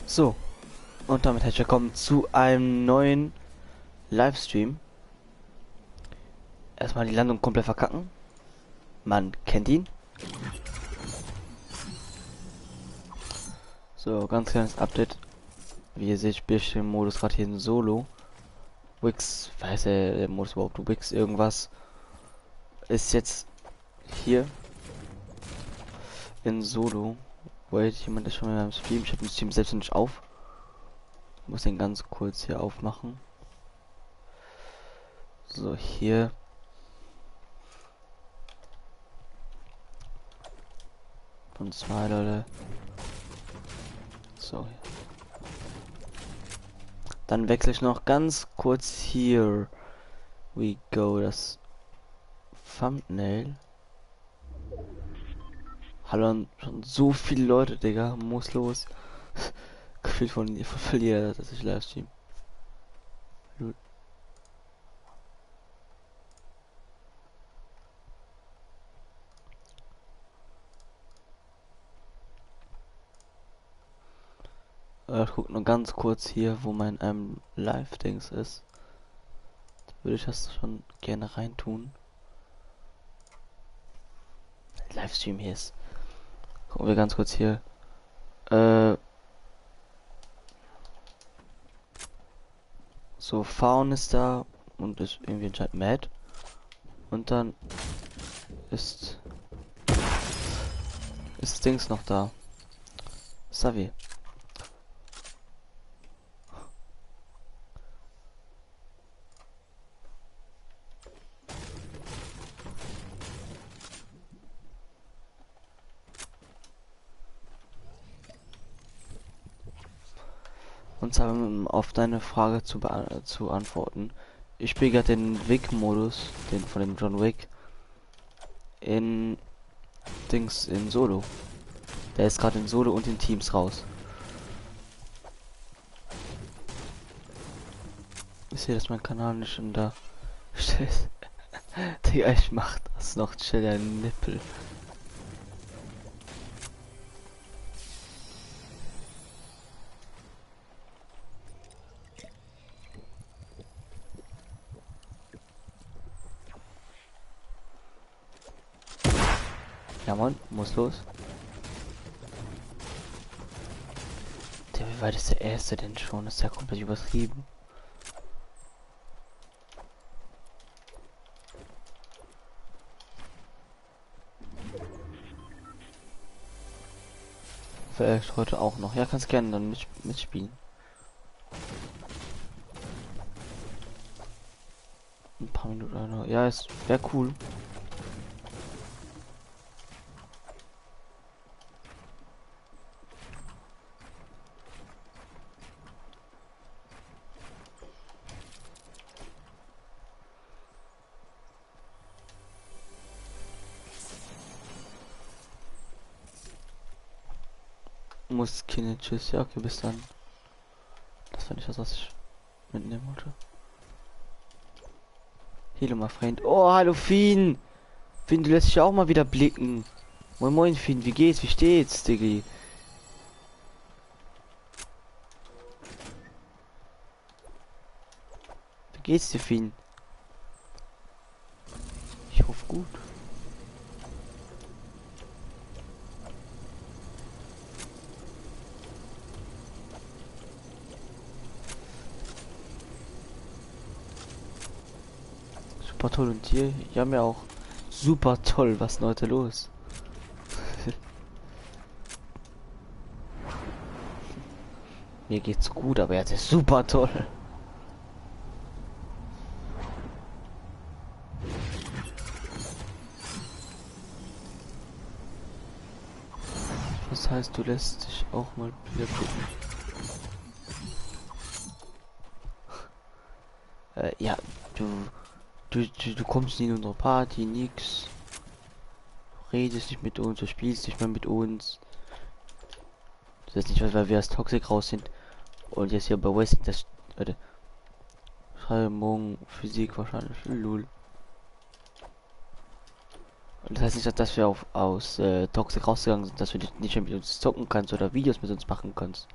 So, und damit herzlich willkommen zu einem neuen Livestream. Erstmal die Landung komplett verkacken. Man kennt ihn. So, ganz kleines Update. Wie ihr seht, spiele ich den Modus gerade hier in Solo. Wix, weiß der Modus überhaupt? Wix irgendwas ist jetzt hier in Solo. Wait, jemand ist schon mal im Stream. Ich habe den Stream selbst noch nicht auf. Ich muss den ganz kurz hier aufmachen. So, hier. Und zwei Leute. So. Dann wechsle ich noch ganz kurz hier. We go, das Thumbnail. Hallo, schon so viele Leute, Digga. Muss los. Gefühlt von jeder, dass ich Livestream. Lul. Ich guck nur ganz kurz hier, wo mein Live-Dings ist. Würde ich das schon gerne reintun. Livestream hier ist. Gucken wir ganz kurz hier. So, Faun ist da und ist irgendwie anscheinend mad. Und dann ist Dings noch da. Savi. Und zwar auf deine Frage zu antworten. Ich spiele gerade den Wick-Modus, den von dem John Wick, in Dings in Solo. Der ist gerade in Solo und in Teams raus. Ich sehe, dass mein Kanal nicht schon da steht. Digga, ich mach das noch. Chill, der Nippel. Ja, Mann, muss los. Der, wie weit ist der erste denn schon? Das ist ja komplett übertrieben. Vielleicht heute auch noch. Ja, kannst gerne dann mitspielen. Ein paar Minuten oder noch. Ja, es wäre cool. Muss keine Tschüss. Ja, okay, bis dann. Das war nicht das, was ich mitnehmen wollte. Hallo, mein Freund. Oh, hallo, Fien. Fien, du lässt dich auch mal wieder blicken. Moin, moin, Fien. Wie geht's? Wie steht's, Diggi? Wie geht's dir, Fien? Ich hoffe gut. Super toll und dir? Ja, mir auch. Super toll. Was ist denn heute los? Mir geht's gut, aber jetzt ist super toll. Das heißt, du lässt dich auch mal wieder blicken. Ja, du kommst nie in unsere Party, nix. Du redest nicht mit uns, du spielst nicht mehr mit uns. Das ist nicht, weil wir als Toxic raus sind. Und jetzt hier bei West, das, Schreibung, Physik wahrscheinlich, lul. Und das heißt nicht, dass wir aus Toxic rausgegangen sind, dass du nicht mehr mit uns zocken kannst oder Videos mit uns machen kannst.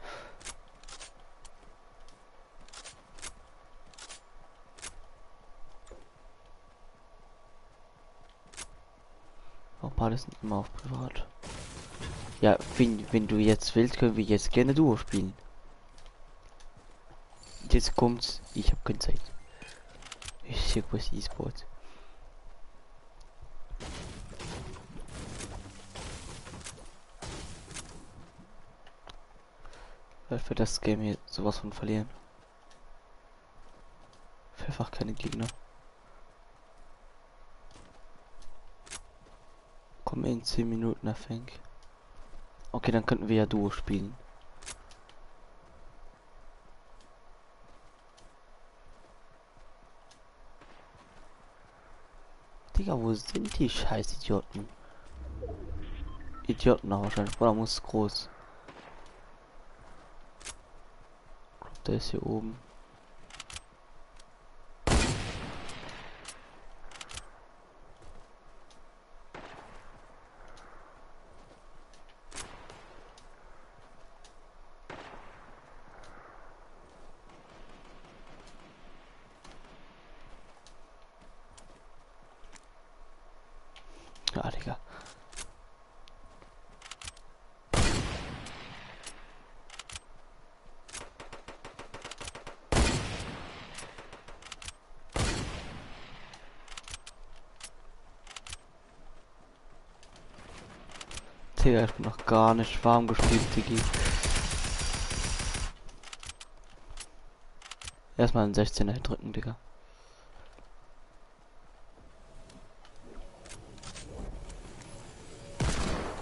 Normale sind immer auf privat. Ja, wenn du jetzt willst, können wir jetzt gerne Duo spielen. Jetzt kommt's, ich habe keine Zeit. Ich check was E-Sport. Weil wir das Game hier sowas von verlieren. Einfach keine Gegner. Komm in 10 Minuten, I think. Okay, dann könnten wir ja Duo spielen. Digga, wo sind die scheiß Idioten? Idioten auch wahrscheinlich. Oder muss groß. Der ist hier oben. Ja, Digga. Digga, ich bin noch gar nicht warm gespielt, Diggi. Erstmal einen 16er drücken, Digga.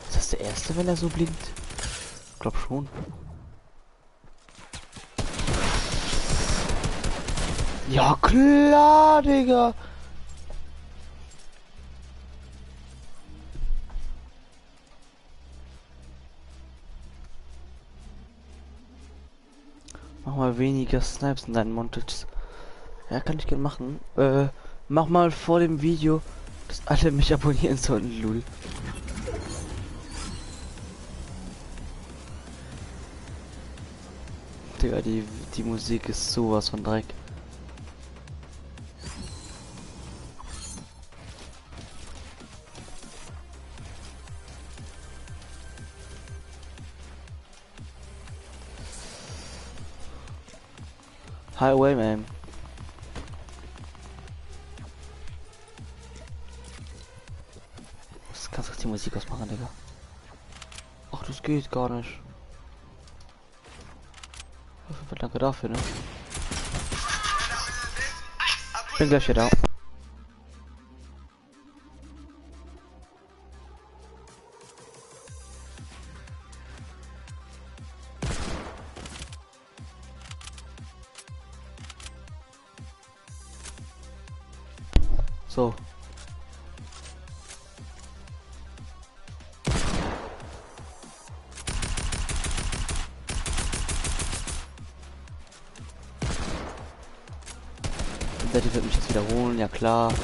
Ist das der erste, wenn er so blinkt? Ich glaub schon. Ja klar, Digga. Mach mal weniger Snipes in deinen Montages. Ja, kann ich gerne machen. Mach mal vor dem Video, dass alle mich abonnieren sollten, Lul. Digga, die Musik ist sowas von Dreck. Highway, man. Das kannst du die Musik ausmachen, Digga. Ach, das geht gar nicht. Auf jeden Fall danke dafür, ne? Bin gleich wieder da. So. Der wird mich jetzt wiederholen, ja klar.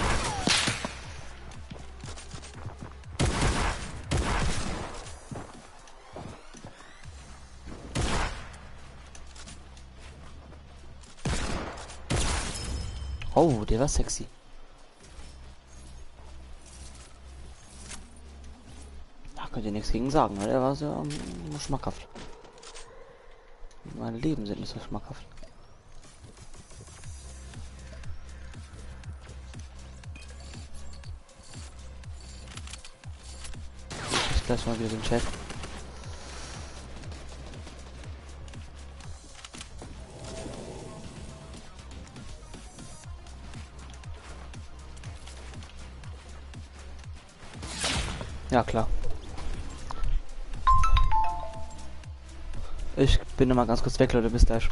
Oh, der war sexy. Da könnt ihr nichts gegen sagen, ne? Der war sehr schmackhaft. Meine Leben sind nicht so schmackhaft. Ich gleich mal wieder den Chat. Ja klar. Ich bin immer ganz kurz weg, Leute, bis gleich.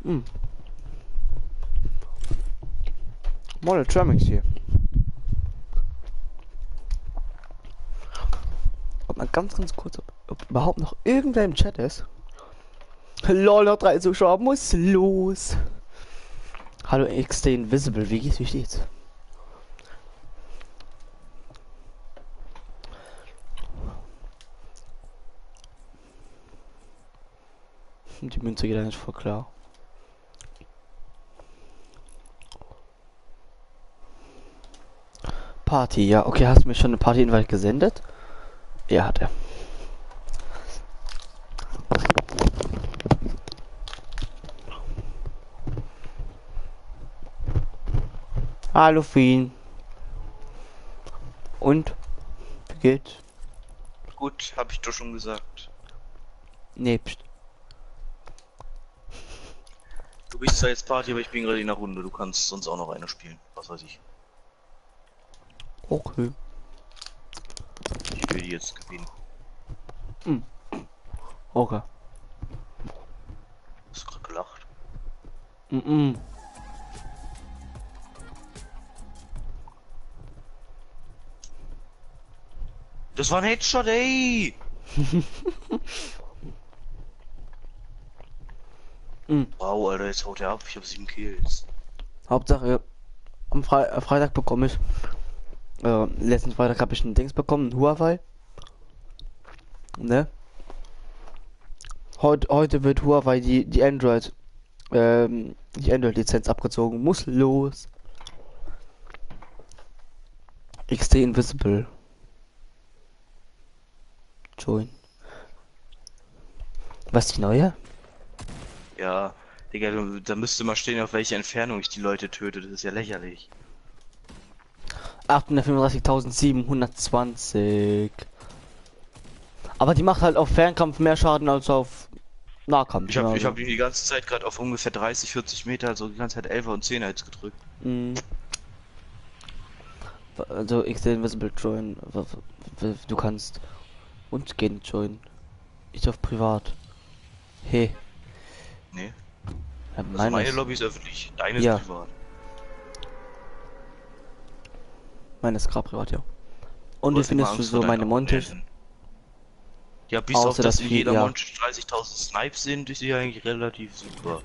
Hm. Molle Tramix hier. Und mal ganz kurz, ob überhaupt noch irgendwer im Chat ist. Lol, noch 3 Zuschauer, muss los. Hallo XD Invisible, wie geht's, wie steht's? Die Münze geht eigentlich voll klar. Party, ja, okay, hast du mir schon eine Party-Invite gesendet? Ja, hat er. Hallo Fien. Und? Wie geht's? Gut, habe ich doch schon gesagt. Nee, pst. Du bist zwar jetzt Party, aber ich bin gerade in der Runde. Du kannst sonst auch noch eine spielen. Was weiß ich. Okay. Ich will die jetzt gewinnen. Okay. Hast du gerade gelacht? Mhm. Das war ein Headshot, ey! Wow, Alter, jetzt haut er ab. Ich habe 7 Kills. Hauptsache, am Freitag bekomme ich. Letzten Freitag habe ich ein Dings bekommen, ein Huawei. Ne? Heute wird Huawei die Android-Lizenz abgezogen. Muss los. XD Invisible. Join. Was die neue? Ja, Digga, da müsste mal stehen, auf welche Entfernung ich die Leute töte. Das ist ja lächerlich. 835.720. Aber die macht halt auf Fernkampf mehr Schaden als auf Nahkampf. Ich hab also. ihn die ganze Zeit gerade auf ungefähr 30, 40 Meter, also die ganze Zeit 11er und 10er jetzt gedrückt. Also XD Invisible Join. Du kannst uns gehen join. Ich auf privat. Hey. Nee. Ja, Also meine Lobby ist öffentlich, deine ja. ist privat. Meine ist gerade privat, ja. Und wie findest du so meine Montage? Ja, bis Außer auf dass in viel, jeder ja. Montage 30.000 Snipes sind, ist die eigentlich relativ super.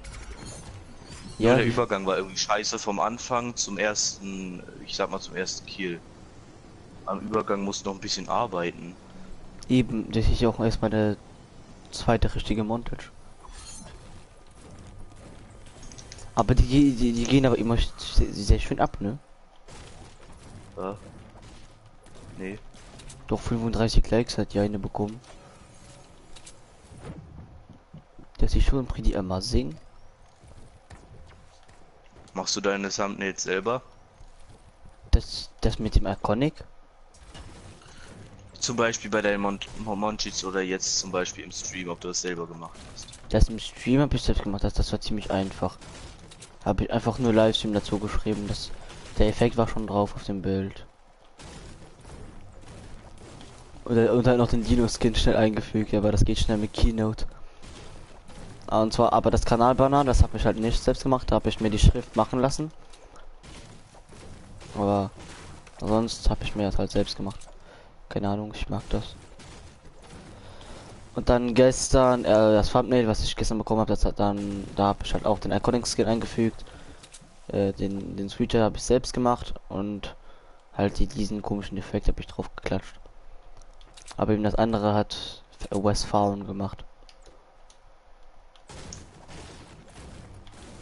Ja, Nur der Übergang war irgendwie scheiße vom Anfang zum ersten, ich sag mal zum ersten Kill. Am Übergang musst du noch ein bisschen arbeiten. eben, das ist ja auch erst meine zweite richtige Montage. Aber die gehen aber immer sehr schön ab, ne? Ja. Nee. Doch 35 Likes hat die eine bekommen. Dass ich schon pretty amazing. Machst du deine Thumbnails selber? Das mit dem Iconic? Zum Beispiel bei deinen Monchis oder jetzt zum Beispiel im Stream, ob du das selber gemacht hast. Das im Stream habe ich selbst gemacht, das war ziemlich einfach. Habe ich einfach nur Livestream dazu geschrieben, der Effekt war schon drauf auf dem Bild. Und halt noch den Dino-Skin schnell eingefügt, aber das geht schnell mit Keynote. Und zwar, aber das Kanalbanner, das habe ich halt nicht selbst gemacht, da habe ich mir die Schrift machen lassen. Aber sonst habe ich mir das halt selbst gemacht. Keine Ahnung, ich mag das. Und dann gestern, das Thumbnail, was ich gestern bekommen habe, da habe ich halt auch den Iconic Skin eingefügt. Den Switcher habe ich selbst gemacht und halt diesen komischen Effekt habe ich drauf geklatscht. Aber eben das andere hat Westfalen gemacht.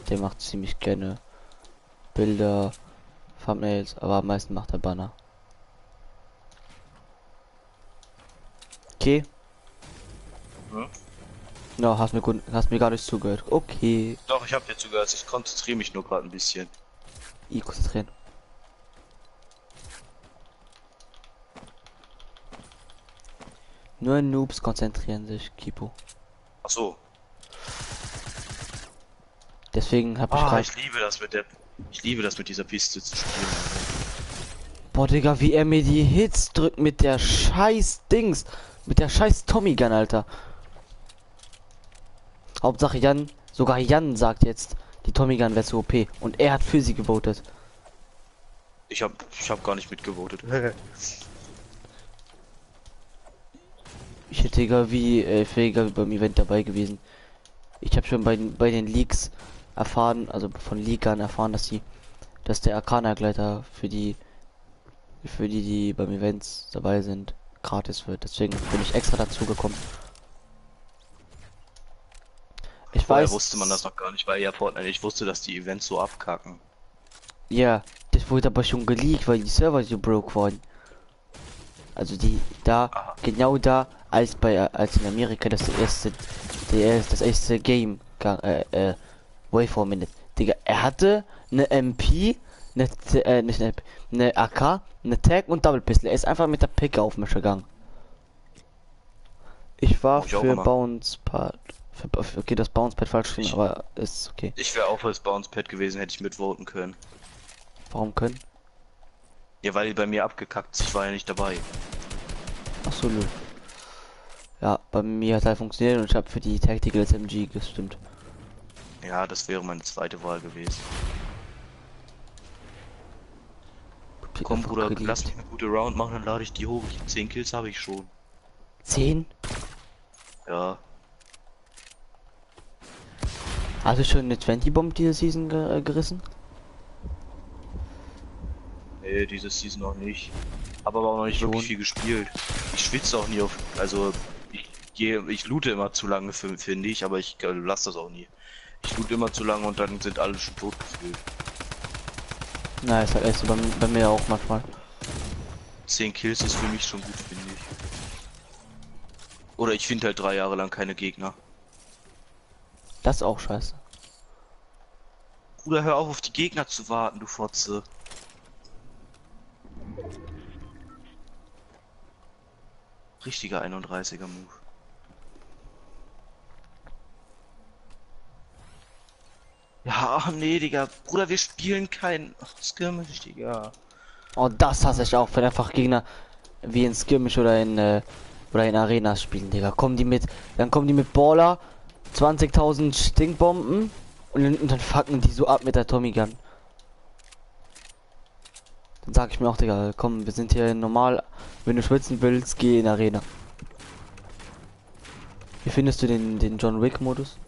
Der macht ziemlich gerne Bilder, Thumbnails, aber am meisten macht er Banner. Okay. Hm? No, hast mir gar nicht zugehört. Okay. Doch, ich habe dir zugehört. Ich konzentriere mich nur gerade ein bisschen. Ich konzentrieren. Nur Noobs konzentrieren sich, Kipo. Ach so. Deswegen habe ich Ah, gerade. Ich liebe das mit dieser Piste zu spielen. Boah, Digga, wie er mir die Hits drückt mit der scheiß Dings. Mit der scheiß Tommy Gun, Alter. Hauptsache Jan, Sogar Jan sagt jetzt, die Tommy Gun wäre zu OP. Und er hat für sie gewotet. Ich hab gar nicht mitgevotet. Ich hätte egal wie fähiger beim Event dabei gewesen. Ich habe schon bei den Leaks erfahren, also von Leakern erfahren, dass der Arcana-Gleiter die beim Events dabei sind, gratis wird. Deswegen bin ich extra dazu gekommen. Ich Vorher weiß, wusste man das noch gar nicht, weil ja Fortnite, ich wusste, dass die Events so abkacken. ja, das wurde aber schon geleakt, weil die Server so broke waren. Also die da, Aha. genau da, als in Amerika das erste Game, Waveform Minute. Digga, er hatte eine MP, nicht eine MP, eine AK, eine Tag und Double Pistol. Er ist einfach mit der Picke auf mich gegangen. Ich war Mach ich auch für immer. Bounce Pad. Okay, das Bounce Pad falsch geschrieben, Ich, aber ist okay. ich wäre auch fürs Bounce Pad gewesen, hätte ich mitvoten können. Warum können? Ja, weil die bei mir abgekackt ist, ich war ja nicht dabei. Ach so, nö. Ja, bei mir hat halt funktioniert und ich habe für die Tactical SMG gestimmt. Ja, das wäre meine zweite Wahl gewesen. Komm, Einfach Bruder, geliebt. lass mich eine gute Round machen, dann lade ich die hoch. 10 Kills habe ich schon. 10? Ja. Hast du schon eine 20 Bomb diese Season gerissen? Nee, diese Season noch nicht. Habe aber auch noch nicht Schon. wirklich viel gespielt. Ich schwitze auch nie auf. Also, ich loote immer zu lange, finde ich, aber ich lasse das auch nie. Ich loote immer zu lange und dann sind alle schon tot gefühlt. Na, ist halt echt so bei mir auch manchmal. 10 Kills ist für mich schon gut, finde ich. Oder ich finde halt 3 Jahre lang keine Gegner. Das ist auch scheiße. Bruder, hör auf die Gegner zu warten, du Fotze. Richtiger 31er Move. Ja, ach nee, Digga. Bruder, wir spielen kein Skirmish, Digga. Oh, das hasse ich auch, wenn einfach Gegner wie in Skirmish oder in Arenas spielen, Digga. Dann kommen die mit Baller, 20.000 Stinkbomben und dann fucken die so ab mit der Tommy Gun. Dann sag ich mir auch, Digga, komm, wir sind hier normal. Wenn du schwitzen willst, geh in Arena. Wie findest du den John Wick Modus?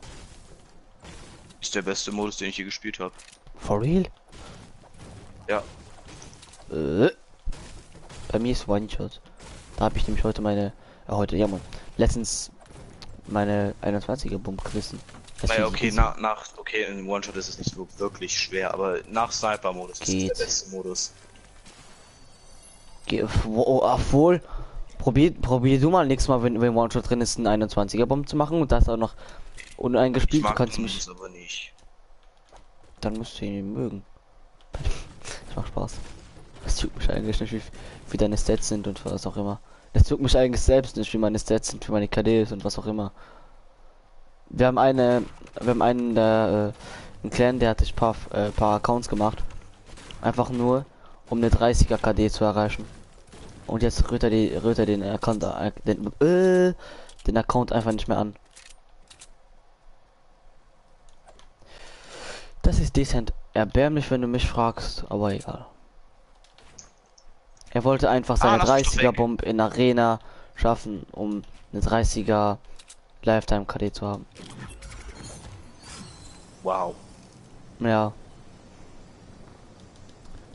Ist der beste Modus, den ich je gespielt habe. For real? Ja. Bei mir ist One-Shot. Da habe ich nämlich ja man, letztens meine 21er Bomb gerissen. Naja, okay, okay, in One-Shot ist es nicht so wirklich schwer, aber nach Sniper-Modus ist es der beste Modus. Obwohl, probier du mal nächstes Mal, wenn One-Shot drin ist, einen 21er Bomb zu machen und das auch noch uneingespielt. Du kannst den mich. Modus aber nicht. Dann musst du ihn mögen. Das macht Spaß. Das juckt mich eigentlich nicht, wie deine Stats sind und was auch immer. Das juckt mich eigentlich selbst nicht, wie meine Stats sind, wie meine KDs und was auch immer. Wir haben einen einen Clan, der hat sich paar Accounts gemacht. Einfach nur, um eine 30er KD zu erreichen. Und jetzt rührt er den Account, den Account einfach nicht mehr an. Das ist dezent erbärmlich, wenn du mich fragst, aber egal. Er wollte einfach seine lass mich doch 30er weg. Bomb in Arena schaffen, um eine 30er Lifetime KD zu haben. Wow. Ja.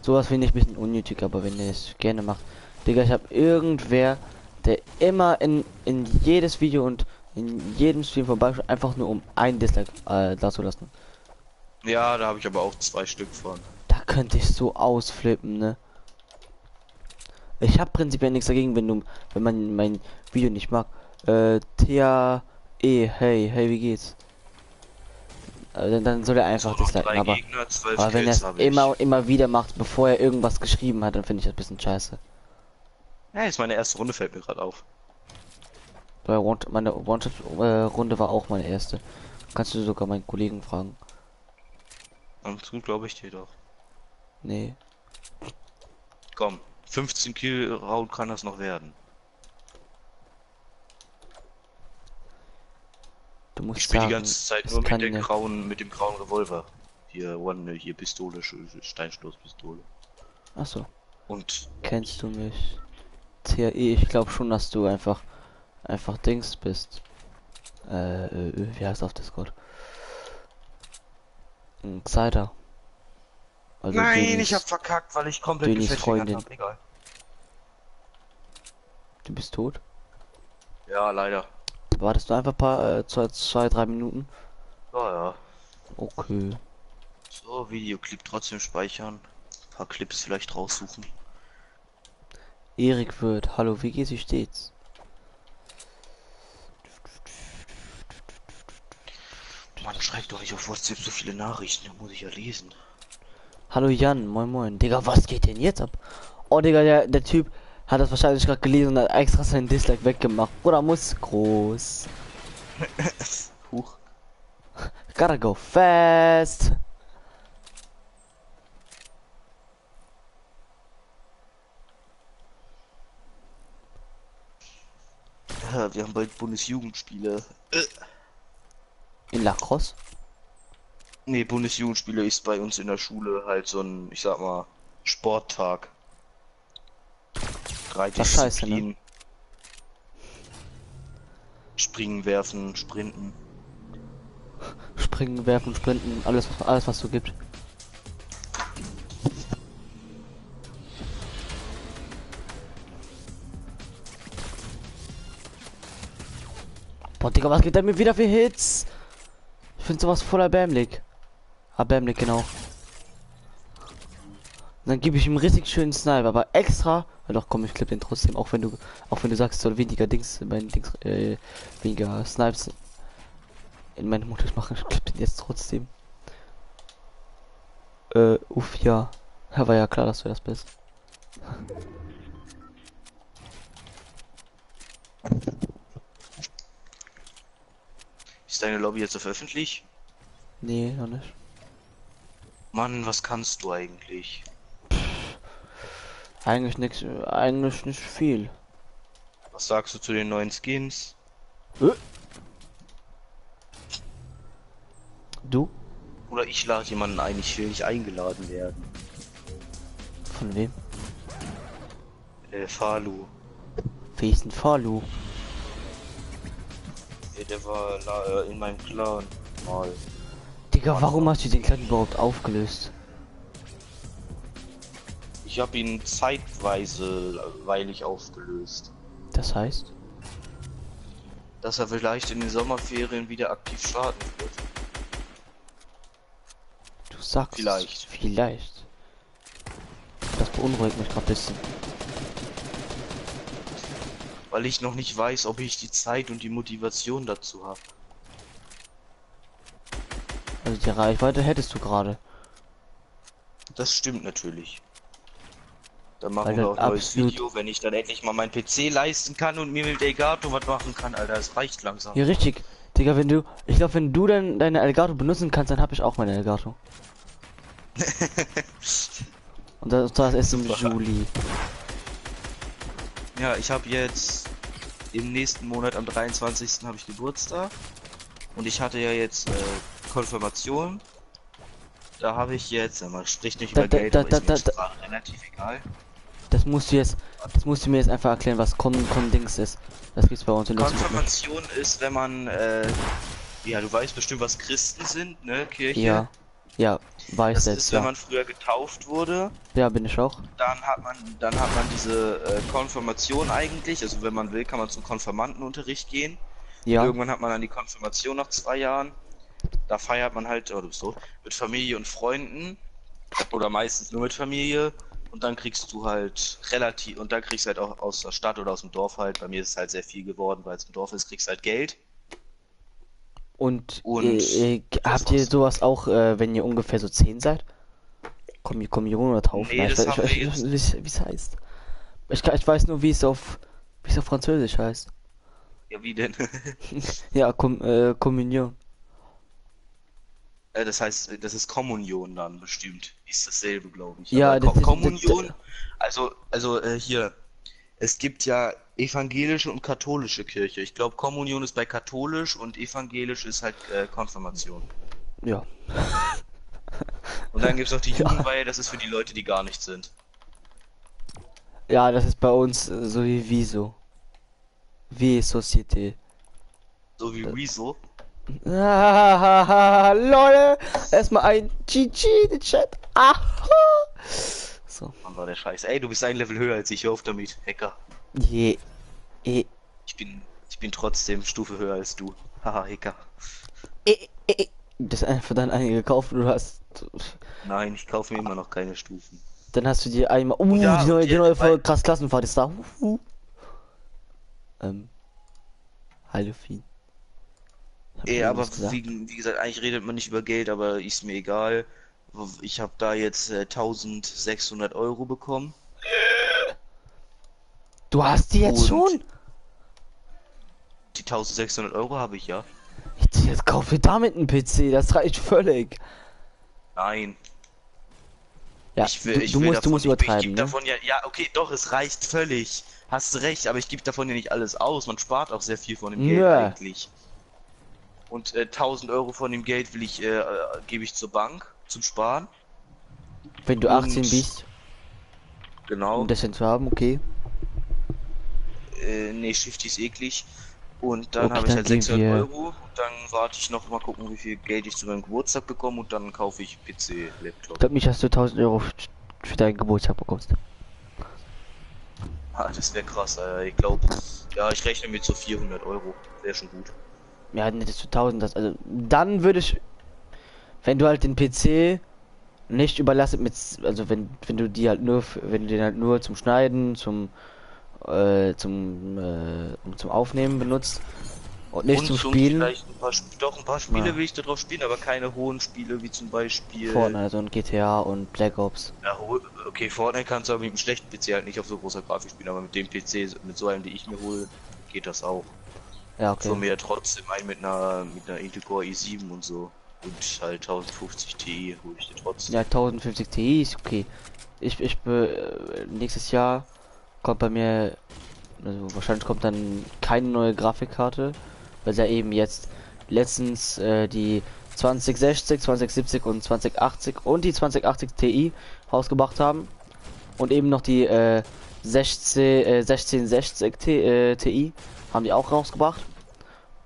Sowas finde ich ein bisschen unnötig, aber wenn ihr es gerne macht. Digga, ich habe irgendwer, der immer in jedes Video und in jedem Stream vorbeischaut, einfach nur um ein Dislike da zu lassen. Ja, da habe ich aber auch 2 Stück von. Da könnte ich so ausflippen, ne? Ich habe prinzipiell nichts dagegen, wenn man mein Video nicht mag. Hey, wie geht's? Dann soll er einfach So, noch disliken, 3 aber, Gegner, 12 aber wenn er Kills es habe ich. immer wieder macht, bevor er irgendwas geschrieben hat, dann finde ich das ein bisschen scheiße. Ja, ist meine erste Runde, fällt mir gerade auf. Meine One-Shot-Runde war auch meine erste. Kannst du sogar meinen Kollegen fragen? Und so glaube ich dir doch. Nee. Komm, 15 Kill Round kann das noch werden. musst Ich spiele die sagen, ganze Zeit es nur kann mit dem grauen Revolver. Hier, hier Pistole, Steinstoßpistole. Achso, Und kennst du mich? TRE, ich glaube schon, dass du einfach Dings bist. Wie heißt auf Discord? Ein Xider. Also nein, ich hab Dönis, verkackt, weil ich komplett Dönis gefetchfingert Freundin. hab. Egal. Du bist tot? Ja, leider. Wartest du einfach ein paar, 2, 3 Minuten? Ja, ja. Okay. So, Videoclip trotzdem speichern. Ein paar Clips vielleicht raussuchen. Erik wird, hallo, wie geht's, wie steht's? Mann, schreibt doch nicht auf WhatsApp so viele Nachrichten, da muss ich ja lesen. Hallo Jan, moin moin. Digga, was geht denn jetzt ab? Oh Digga, der Typ hat das wahrscheinlich gerade gelesen und hat extra seinen Dislike weggemacht. Oder muss groß. Huch. Gotta go fast. Ja, wir haben bald Bundesjugendspiele. In Lacrosse? Nee, Bundesjugendspiele ist bei uns in der Schule halt so ein, ich sag mal, Sporttag. Drei Was scheiße, ne? Disziplinen. Springen, werfen, sprinten. Springen, werfen, sprinten, alles was so gibt. Boah, Digga, was geht da mir wieder für Hits? Ich finde sowas voll erbärmlich. Erbärmlich, genau. Dann gebe ich ihm richtig schönen Sniper, aber extra. Ja doch, komm, ich klipp den trotzdem, auch wenn du sagst, soll weniger Dings, weniger Snipes in meinem Modus machen. Ich klipp den jetzt trotzdem. Uff, ja. Ja, war ja klar, dass du das bist. Ist deine Lobby jetzt auf öffentlich? Nee, noch nicht. Mann, was kannst du eigentlich? Eigentlich nichts, eigentlich nicht viel. Was sagst du zu den neuen Skins? Du? Oder ich lade jemanden ein, ich will nicht eingeladen werden. Von wem? Falu. Wie ist denn Falu? Ja, der war in meinem Clan mal. Digga, warum hast du den Clan überhaupt aufgelöst? Ich habe ihn zeitweise weilig aufgelöst. Das heißt? Dass er vielleicht in den Sommerferien wieder aktiv starten wird. Du sagst Vielleicht. Vielleicht. Das beunruhigt mich gerade ein bisschen. Weil ich noch nicht weiß, ob ich die Zeit und die Motivation dazu habe. Also die Reichweite hättest du gerade. Das stimmt natürlich. Dann machen Weil wir das auch ein neues absolut- Video, wenn ich dann endlich mal mein PC leisten kann und mir mit Elgato was machen kann, Alter. Es reicht langsam. Ja, richtig. Digga, ich glaube, wenn du dann deine Elgato benutzen kannst, dann habe ich auch meine Elgato. Und das ist im Super. Juli. Ja, ich habe jetzt im nächsten Monat am 23. habe ich Geburtstag. Und ich hatte ja jetzt Konfirmation. Da habe ich jetzt, ja, man spricht nicht über Geld, aber ist mir jetzt gerade relativ egal. Das musst du mir jetzt einfach erklären, was Dings ist. Das gibt's bei uns in Luxemburg nicht. Konfirmation ist, wenn man, ja, du weißt bestimmt, was Christen sind, ne, Kirche. Ja. Ja, weiß Das jetzt, ist, ja. wenn man früher getauft wurde, Ja, bin ich auch. dann hat man diese Konfirmation eigentlich, also wenn man will, kann man zum Konfirmandenunterricht gehen. Ja. Irgendwann hat man dann die Konfirmation nach 2 Jahren. Da feiert man halt, oh, du bist tot, mit Familie und Freunden. Oder meistens nur mit Familie. Und dann kriegst du halt und dann kriegst du halt auch aus der Stadt oder aus dem Dorf halt. Bei mir ist es halt sehr viel geworden, weil es im Dorf ist, kriegst halt Geld. Und, Und habt ihr sowas auch, wenn ihr ungefähr so 10 seid? Kommunion oder Taufe? Nee, Nein, das haben wir ich jetzt. weiß, wie es heißt. Ich weiß nur, wie es auf Französisch heißt. Ja, wie denn? Ja, Kommunion. Das heißt, das ist Kommunion dann bestimmt. Ist dasselbe, glaube ich. Ja, Aber das ist Kommunion, also hier, Es gibt ja evangelische und katholische Kirche. Ich glaube, Kommunion ist bei katholisch und evangelisch ist halt Konfirmation. Ja. Und dann gibt es noch die Ja. Jugendweihe, das ist für die Leute, die gar nicht sind. Ja, das ist bei uns so wie Wieso. Wie Société. So wie Das- Rezo. Ah, Leute, erstmal ein GG in den Chat. Ah. So. Mann, war der Scheiße. Ey, du bist ein Level höher als ich. Hör auf damit, Hacker. Je. E, Ich bin trotzdem Stufe höher als du. Haha, Hacker. Das ist einfach dann eine gekauft und du hast. Nein, ich kaufe mir immer noch keine Stufen. Dann hast du dir einmal. Und ja, und Die jetzt neue bei, Krass Klassenfahrt ist da. Hallo Fien. Hab ich aber irgendwas gesagt? wie gesagt, eigentlich redet man nicht über Geld, aber ist mir egal. Ich habe da jetzt 1600 Euro bekommen. Du hast die jetzt Und schon? die 1600 Euro habe ich ja. Jetzt kauf dir damit einen PC, das reicht völlig. Nein, Ja, ich will du davon musst nicht, ich übertreiben, gebe ne? davon ja, okay, doch, es reicht völlig. Hast recht, aber ich gebe davon ja nicht alles aus. Man spart auch sehr viel von dem Geld Nö. eigentlich. Und 1000 Euro von dem Geld gebe ich zur Bank zum Sparen. Wenn du 18 Und bist, um genau, das denn zu haben, okay. nee, Shifty ist eklig. Und dann Okay, habe ich dann halt gehen 600 wir. Euro. Und dann warte ich noch mal gucken, wie viel Geld ich zu meinem Geburtstag bekomme. Und dann kaufe ich PC, Ich Laptop. glaube nicht, dass du 1000 Euro für deinen Geburtstag bekommst. Ah, das wäre krass. Ich glaube, ja, ich rechne mit so 400 Euro. Wäre schon gut. Ja, nicht dass du 1000 das. Also, dann würde ich, wenn du halt den PC nicht überlastet mit. Also, wenn du die halt nur. Wenn du den halt nur zum Schneiden, zum Aufnehmen benutzt und nicht zum Und zum Spielen. vielleicht doch ein paar Spiele Ja, will ich da drauf spielen, aber keine hohen Spiele wie zum Beispiel. Fortnite und GTA und Black Ops. Ja, okay, Fortnite kannst du aber mit einem schlechten PC halt nicht auf so großer Grafik spielen, aber mit dem PC, mit so einem, die ich mir hole, geht das auch. Ja, Ich hole okay. mir ja trotzdem einen mit einer Intel Core i7 und so. Und halt 1050 Ti hole ich dir Ja, trotzdem. 1050 Ti ist okay. Nächstes Jahr kommt bei mir, also wahrscheinlich kommt dann keine neue Grafikkarte, weil sie ja eben jetzt letztens die 2060, 2070 und 2080 und die 2080 Ti rausgebracht haben und eben noch die 1660 Ti haben die auch rausgebracht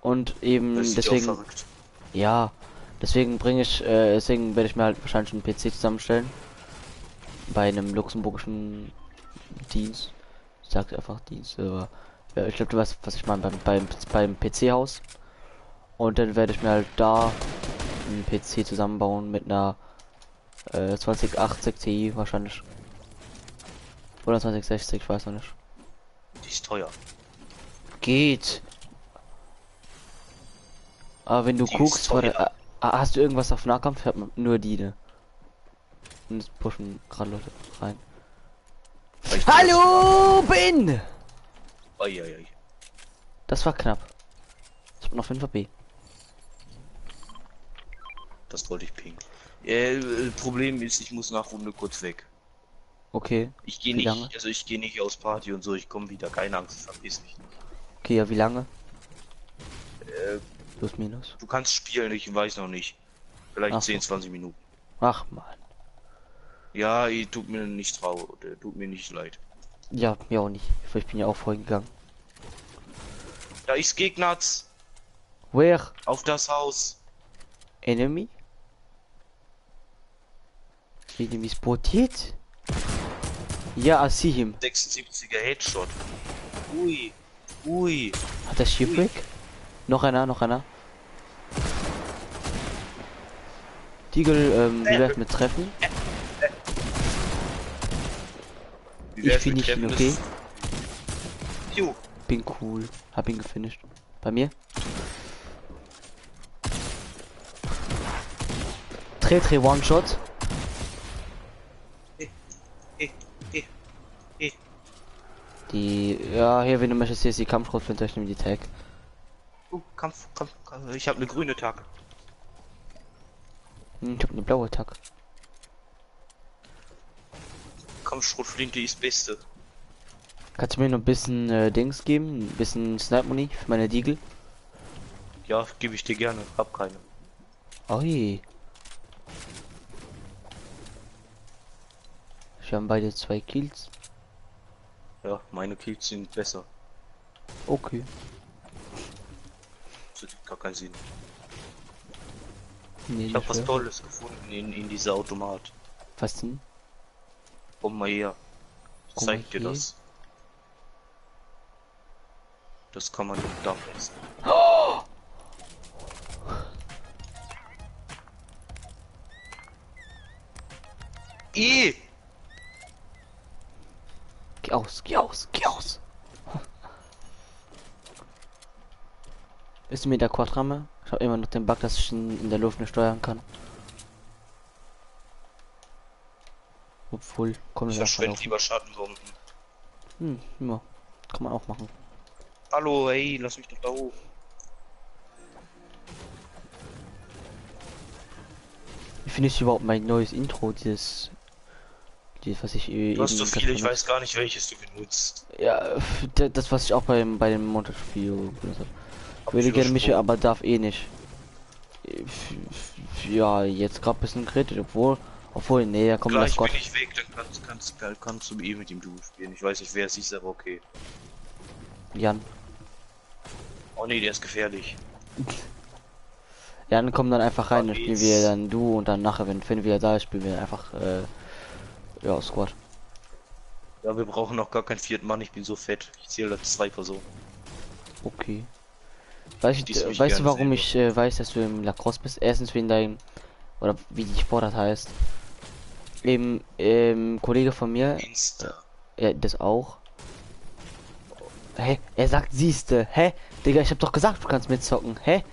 und Das eben ist ja auch deswegen, verrückt. ja, deswegen werde ich mir halt wahrscheinlich einen PC zusammenstellen bei einem luxemburgischen Dienst. Ich sag einfach Dienst, aber ja, ich glaube, du weißt, was ich meine beim PC-Haus. Und dann werde ich mir halt da einen PC zusammenbauen mit einer 2080 Ti wahrscheinlich. Oder 2060, ich weiß noch nicht. Die ist teuer. Geht. Aber wenn du Die ist guckst, warte, teuer. hast du irgendwas auf Nahkampf? Ich hab nur die, ne? Und es pushen gerade Leute rein. Weil ich Hallo, bin! Eieiei. Das war knapp. Ich hab noch 5 B. Das wollte ich pingen. Problem ist, ich muss nach Runde kurz weg. Okay. Ich gehe Wie lange? nicht, also ich gehe nicht aus Party und so, ich komme wieder, keine Angst, verpiss mich. Okay, ja, wie lange? Äh, Plus minus. Du kannst spielen, ich weiß noch nicht. Vielleicht Ach so. 10, 20 Minuten. Ach man. Ja, tut mir nicht tut mir nicht leid. Ja, mir auch nicht. Ich bin ja auch vorhin gegangen. Da ist Gegners Where? auf das Haus. Enemy? Enemy spotted? Ja, I see him. 76er Headshot. Ui, ui. Hat er Shipwreck? Noch einer, noch einer. Deagle, wie wär's mit Treffen? Wie Ich wär's bin mit nicht ihn, Treffen okay? des- Piu. Bin cool. Hab ihn gefinisht. Bei mir? Tre One-Shot. Eh, eh, eh, eh. Die, ja, hier, wenn du möchtest, hier ist die Kampfschrotflinte, ich nehme die Tag. Kampf. Ich habe eine grüne Tag. Ich hab eine blaue Tag. Kampfschrotflinte ist beste. Kannst du mir noch ein bisschen Dings geben? Ein bisschen Snipe-Muni für meine Deagle? Ja, gebe ich dir gerne. Hab keine. Oi. Wir haben beide 2 Kills. Ja, meine Kills sind besser. Okay. Das hat gar keinen Sinn. Nee, Ich habe nicht was schwer. Tolles gefunden in dieser Automat. Was denn? Komm mal her. Ich Komm mal zeig dir hier. das. Das kann man im Dach essen. I! Geh aus, geh aus, geh aus. Ist mir der Quadramme? Ich habe immer noch den Bug, dass ich ihn in der Luft nicht steuern kann. Obwohl, komm Ich ich einfach verschwende laufen. lieber Schattenbomben. Ja, kann man auch machen. Hallo, hey, lass mich doch da hoch. Wie finde ich überhaupt mein neues Intro, was ich Du hast so eben viele, ich benutzt. weiß gar nicht, welches du benutzt. Ja, das, was ich auch bei dem Montagsvideo benutzt habe. Hab Würde ich gerne mich, übersprungen. aber darf eh nicht. Ja, jetzt gerade ein bisschen kritisch, obwohl, nee, ja, komm, lass Gleich Gott. bin ich weg, dann kannst du eh mit ihm Duo spielen. Ich weiß nicht, wer es ist, aber okay. Jan. Oh nee, der ist gefährlich. Jan, komm dann einfach rein, dann spielen wir geht's. dann du und dann nachher, wenn Finn wieder da ist, spielen wir einfach, ja, Squad. Ja, wir brauchen noch gar keinen vierten Mann, ich bin so fett. Ich zähle da 2 Personen. Okay. Die es mich Weißt du, gerne warum sehen ich weiß, dass du im Lacrosse bist? Erstens wegen deinem, oder wie die Sportart heißt. Eben, Kollege von mir, Insta. das auch. Hä? Er sagt, siehste. Hä? Digga, ich hab doch gesagt, du kannst mitzocken. Hä?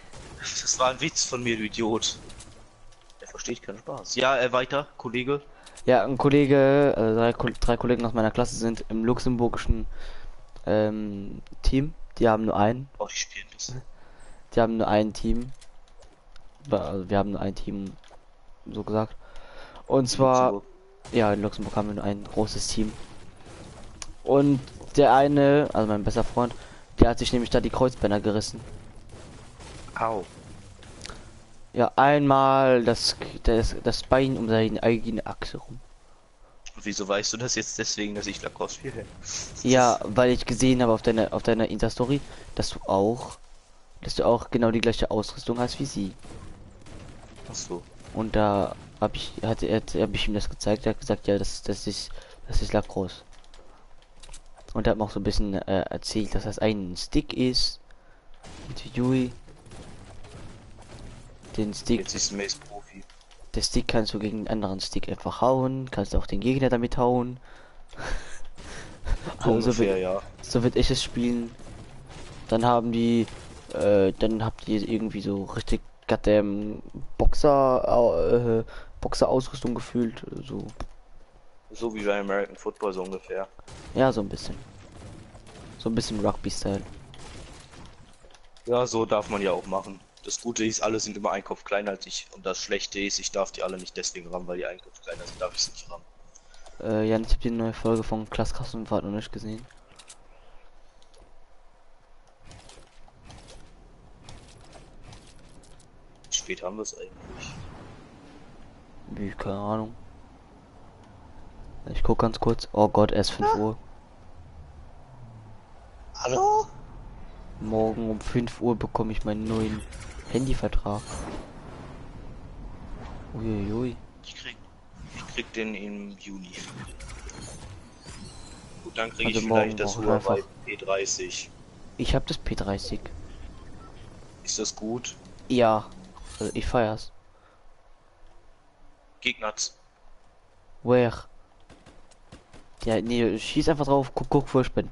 Das war ein Witz von mir, du Idiot. Er versteht keinen Spaß. Ja, weiter, Kollege. Ja, ein Kollege, drei Kollegen aus meiner Klasse sind im luxemburgischen Team. Die haben nur einen. Oh, die spielen das. Die haben nur ein Team. Also wir haben nur ein Team, so gesagt. Und zwar, Luxemburg. ja, in Luxemburg haben wir nur ein großes Team. Und der eine, also mein bester Freund, der hat sich nämlich da die Kreuzbänder gerissen. Au. Ja, einmal das Bein um seine eigene Achse rum. Und wieso weißt du das jetzt deswegen, dass ich Lacoste spiele? Ja, weil ich gesehen habe auf deiner Insta-Story, dass du auch genau die gleiche Ausrüstung hast wie sie. Ach so. Und da hab ich ihm das gezeigt, er hat gesagt, ja, das ist Lacrosse. Und er hat mir auch so ein bisschen erzählt, dass das ein Stick ist. Und Yui. Den Stick, Jetzt ist Mace Profi. der Stick kannst du gegen einen anderen Stick einfach hauen, kannst auch den Gegner damit hauen. So Also ungefähr, ja. so wird ich es spielen. Dann dann habt ihr irgendwie so richtig goddamn Boxer-Ausrüstung gefühlt. So, So wie bei American Football so ungefähr. ja, so ein bisschen. So ein bisschen Rugby-Style. Ja, so darf man ja auch machen. Das Gute ist, alle sind immer ein Kopf kleiner als ich. Und das Schlechte ist, ich darf die alle nicht deswegen rammen, weil die ein Kopf kleiner sind, darf ich sie nicht rammen. Jan, ich habe die neue Folge von Klassenfahrt noch nicht gesehen. Wie spät haben wir es eigentlich? Wie, keine Ahnung. Ich guck ganz kurz. Oh Gott, erst 5 Uhr. Hallo? Morgen um 5 Uhr bekomme ich meinen neuen Handyvertrag. Uiuiui. Ich krieg den im Juni. Gut, dann krieg Also ich morgen vielleicht das brauche ich einfach. Huawei P30. Ich habe das P30. Ist das gut? Ja. Also ich feier's. Gegners. Where? Ja, nee, schieß einfach drauf, guck, wo ich bin.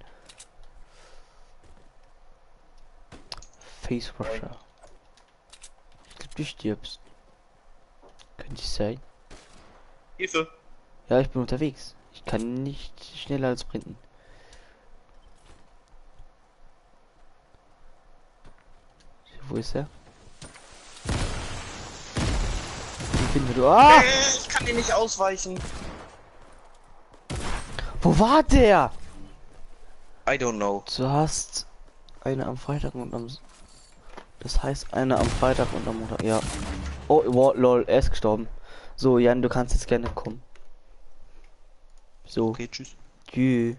Face Rusher. Ich glaub, du stirbst. Könnte es sein? Hilfe! Ja, ich bin unterwegs. Ich kann nicht schneller als sprinten. Wo ist er? Ich bin du. Ah! Ich kann dir nicht ausweichen. Wo war der? I don't know. Du hast eine am Freitag und das heißt eine am Freitag und am Montag, ja. Oh, wow, lol, er ist gestorben. So, Jan, du kannst jetzt gerne kommen. So, Okay, tschüss. tschüss.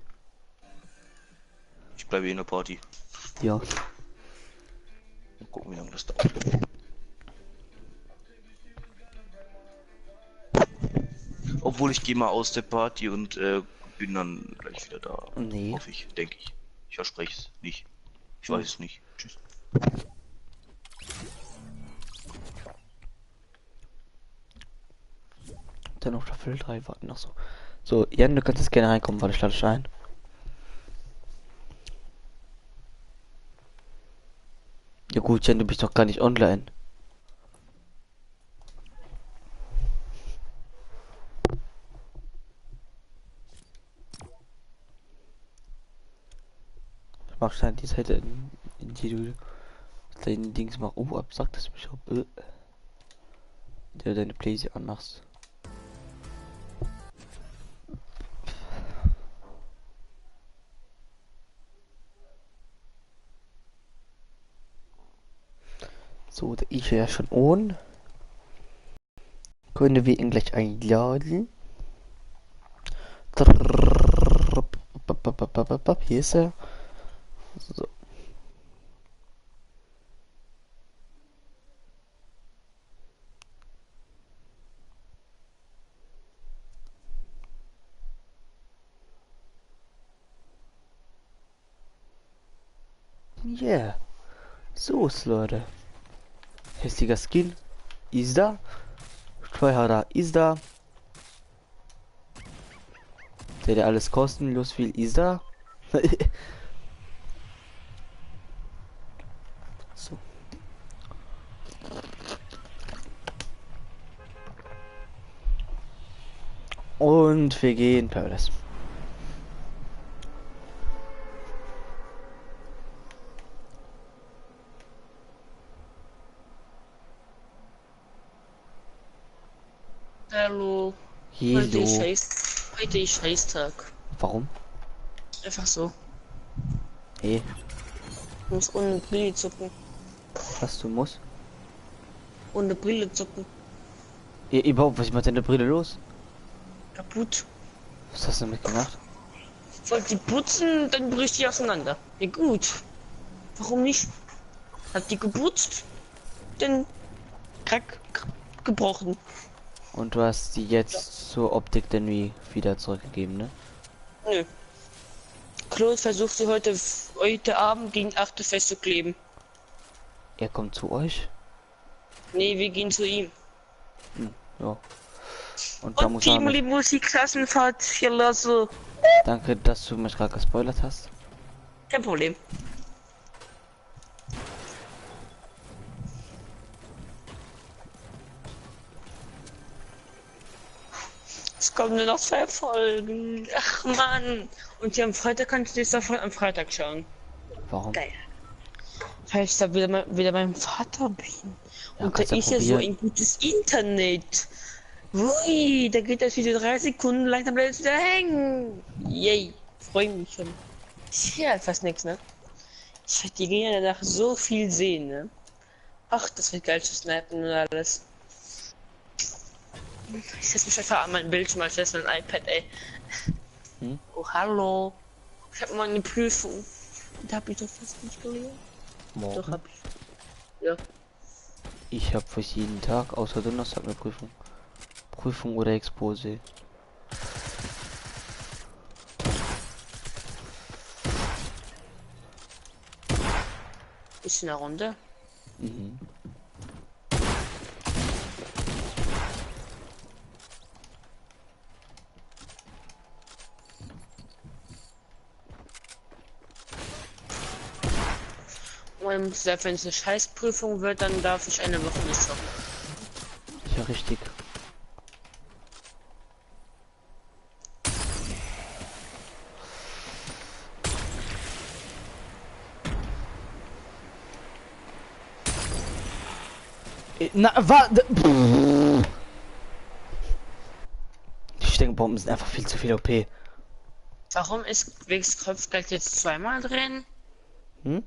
Ich bleibe in der Party. Ja. Mal gucken, wie lange das dauert. Obwohl ich gehe mal aus der Party und bin dann gleich wieder da. Nee. Hoffe ich, denke ich. Ich verspreche es nicht. Ich weiß es nicht. Tschüss. Dann noch Staffel 3 warten noch so. So, Jan, du kannst jetzt gerne reinkommen, weil ich lade dich ein. Ja gut, Jan, du bist doch gar nicht online. Ich mach schnell die Seite in die du deine Dings mach. Oh, absagt das mich auch. Der deine Playsee anmachst. So, der ist ja schon on. Können wir ihn gleich einladen? Hier ist er. So. Yeah. So ist, Leute. Hässlicher Skin ist da. Treuharder ist da. Der alles kostenlos will, ist da. So. Und wir gehen Paradise. Hallo. Hello. Heute ist Scheißtag. Warum? Einfach so. Hey, Ich muss ohne Brille zucken. was du musst? Ohne Brille zucken. Überhaupt, was ist mit deiner Brille los? Kaputt. Was hast du damit gemacht? Ich wollte die putzen, dann bricht die auseinander. Ja gut. Warum nicht? Hat die geputzt, dann krack gebrochen. Und du hast die jetzt zur Optik denn wie wieder zurückgegeben, ne? Nö. Claude versucht sie heute Abend gegen 8 Uhr festzukleben. Er kommt zu euch? Nee, wir gehen zu ihm. Ja. Und da Und muss Team man. Musikklassenfahrt hier lasse. Danke, dass du mich gerade gespoilert hast. Kein Problem. Es kommen nur noch 2 Folgen. Ach Mann. Und die am Freitag kannst du jetzt davon am Freitag schauen. Warum? Geil. Weil ich da wieder beim Vater bin. Ja, Und da kannst ja ist ja so probieren. ein gutes Internet. Ui, da geht das Video 3 Sekunden, langsam bleibt es wieder hängen. Yay, freue mich schon. Ich sehe halt fast nichts, ne? Ich werde die Gegner danach so viel sehen, ne? Ach, das wird geil zu snipen und alles. Ich setze mich einfach an meinen Bildschirm, als wäre es ein iPad, ey. Hm? Oh, hallo. Ich habe mal eine Prüfung. Da habe ich doch fast nicht gelesen. Doch, Morgen? hab ich. Ja. Ich habe für jeden Tag außer Donnerstag eine Prüfung. Prüfung oder Exposé. Ist in der Runde. Mhm. Und wenn es eine Scheißprüfung wird, dann darf ich eine Woche nicht zocken. Ja, richtig. Na, warte. Ich denke, Bomben sind einfach viel zu viel OP. Warum ist Wegs Kopfgeld jetzt zweimal drin? Hm?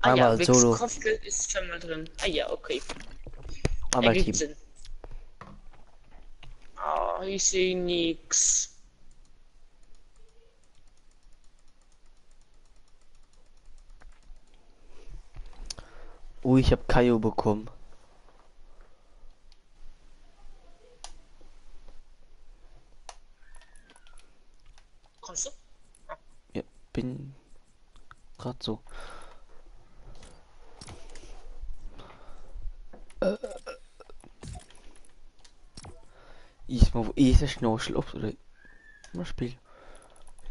Ah ja, Einmal Wegs Solo, Kopfgeld ist zweimal drin. Ah ja, okay. einmal Ergibt Team. Sinn. Ah, ich sehe nix. Ich habe Kaio bekommen. Kommst du? Ja, bin gerade so. Ist der Schnorchel auf oder mal Spiel.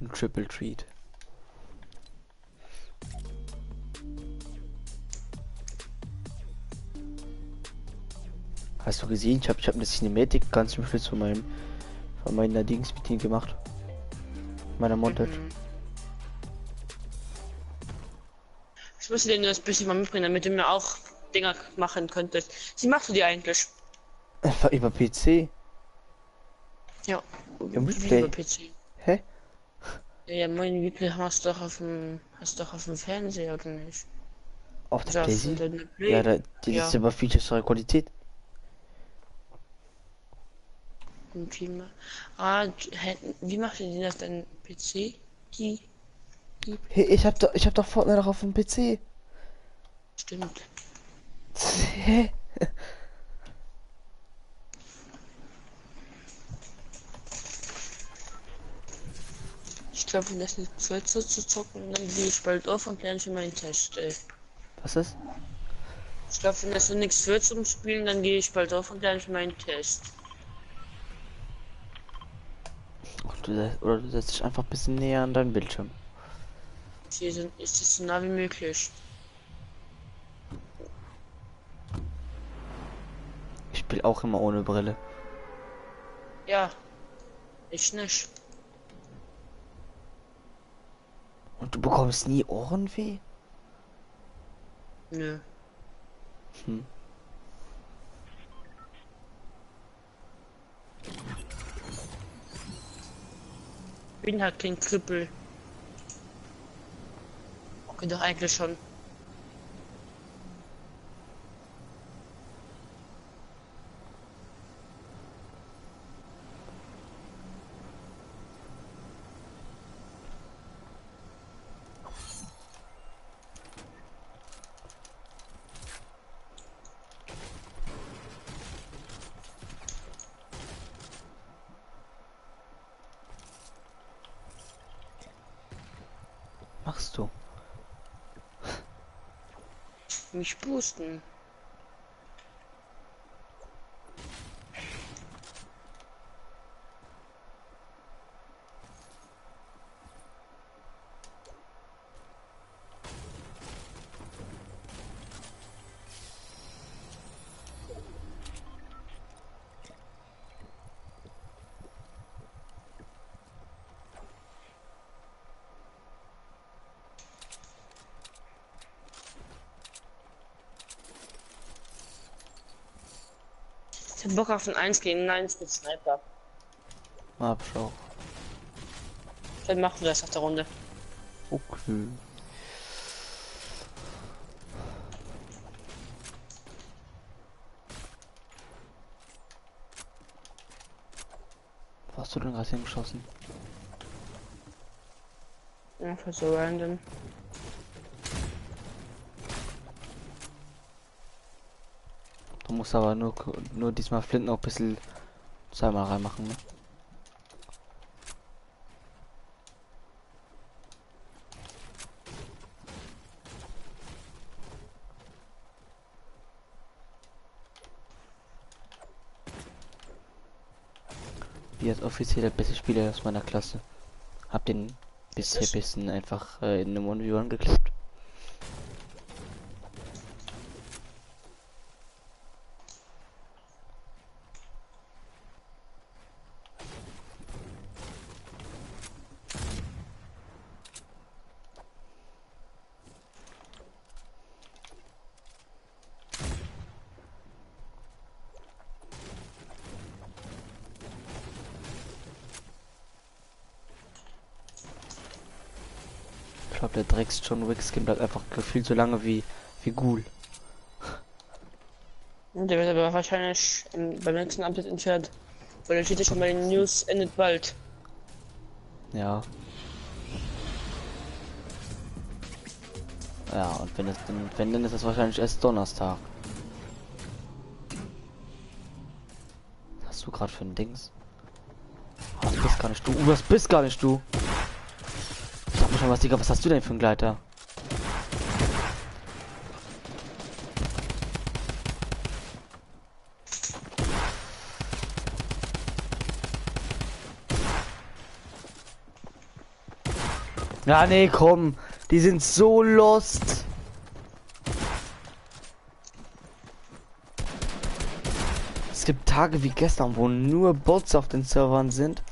Ein Triple Treat. Hast du gesehen? Ich hab eine Cinematic ganz zum Schluss von meiner Dings-Meeting gemacht. Meiner Montage. Mhm. Ich muss dir nur das bisschen mal mitbringen, damit du mir auch Dinger machen könntest. Wie machst du die eigentlich? Einfach über PC. Ja, Im wie über Replay. PC. Hä? Ja, ja, mein Replay hast du doch auf dem Fernseher, oder nicht? Auf der Also auf Playsee? der Ja, Play. die ist Ja, aber viel bessere Qualität. und wie macht ihr denn auf deinem PC? Die, Hey, ich hab doch Fortnite noch auf dem PC. stimmt. Hä? Ich glaube, wenn das nicht Zeit so zu zocken, dann gehe ich bald auf und lerne für meinen Test. Was ist? Ich glaube, wenn das so nichts wird zum Spielen, dann gehe ich bald auf und lerne für meinen Test. Oder du setzt dich einfach ein bisschen näher an deinen Bildschirm. Ist es so nah wie möglich. Ich spiele auch immer ohne Brille. Ja, ich nicht. Und du bekommst nie Ohrenweh? Nö. Hm. Bin halt kein Krüppel. Okay, doch eigentlich schon. Machst du? Mich boosten. Ich hab Bock auf ein 1 gegen 1 mit Sniper. Abschau. Dann machen wir das auf der Runde. Okay. Wo hast du denn gerade hingeschossen? Einfach so random. Du musst aber nur diesmal Flinten auch ein bisschen zweimal reinmachen, ne? Wie als offiziell der beste Spieler aus meiner Klasse. Hab den bisher besten einfach in einem 1v1 geklappt. glaube, der Drecks John Wick Skin bleibt einfach gefühlt so lange wie Ghoul. Und der wird aber wahrscheinlich beim nächsten Update entfernt. Weil da steht ja schon bei den News, endet bald. Ja. Ja, und wenn dann ist das wahrscheinlich erst Donnerstag. Was hast du gerade für ein Dings? Oh, das bist gar nicht du. Das bist gar nicht du. Sag mir schon was, Digga, was hast du denn für ein Gleiter? Ja, nee, komm. Die sind so lost. Es gibt Tage wie gestern, wo nur Bots auf den Servern sind.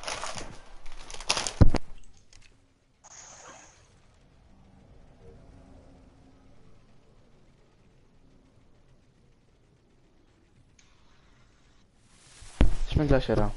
Ich bin gleich wieder.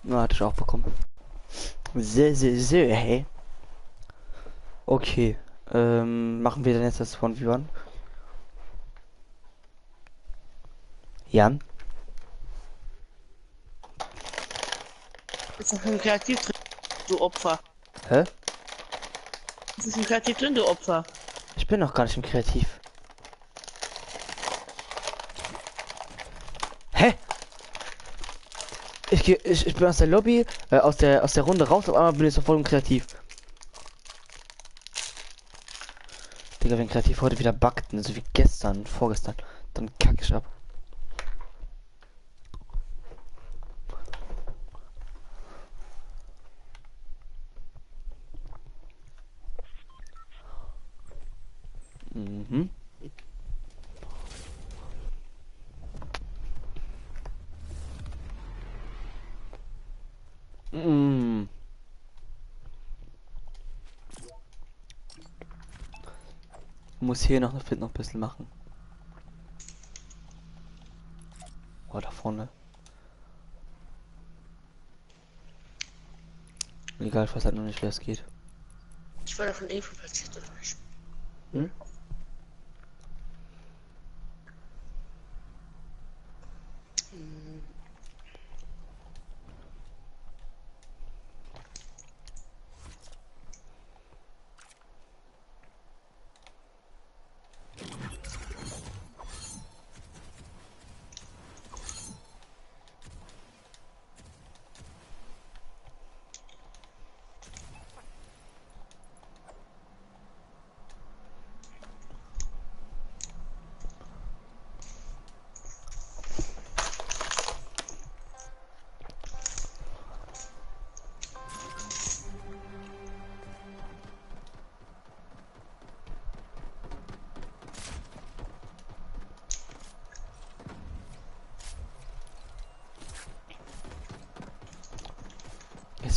Ja, hatte ich auch bekommen. Sehr, hey. Okay. Machen wir denn jetzt das von Vivan? Jan? Ist doch schon kreativ drin, du Opfer. Hä? Ist schon kreativ drin, du Opfer. Ich bin noch gar nicht im Kreativ. Hä? Ich bin aus der Lobby, aus der Runde raus, auf einmal bin ich so voll im Kreativ. Digga, wenn Kreativ heute wieder buggt, ne, so wie gestern, vorgestern, dann kack ich ab. Mhm. Mm. Muss hier noch ein bisschen machen. Oh, da vorne. Egal, ich weiß halt noch nicht, wie es geht. Ich war davon Info platziert, oder nicht? Hm?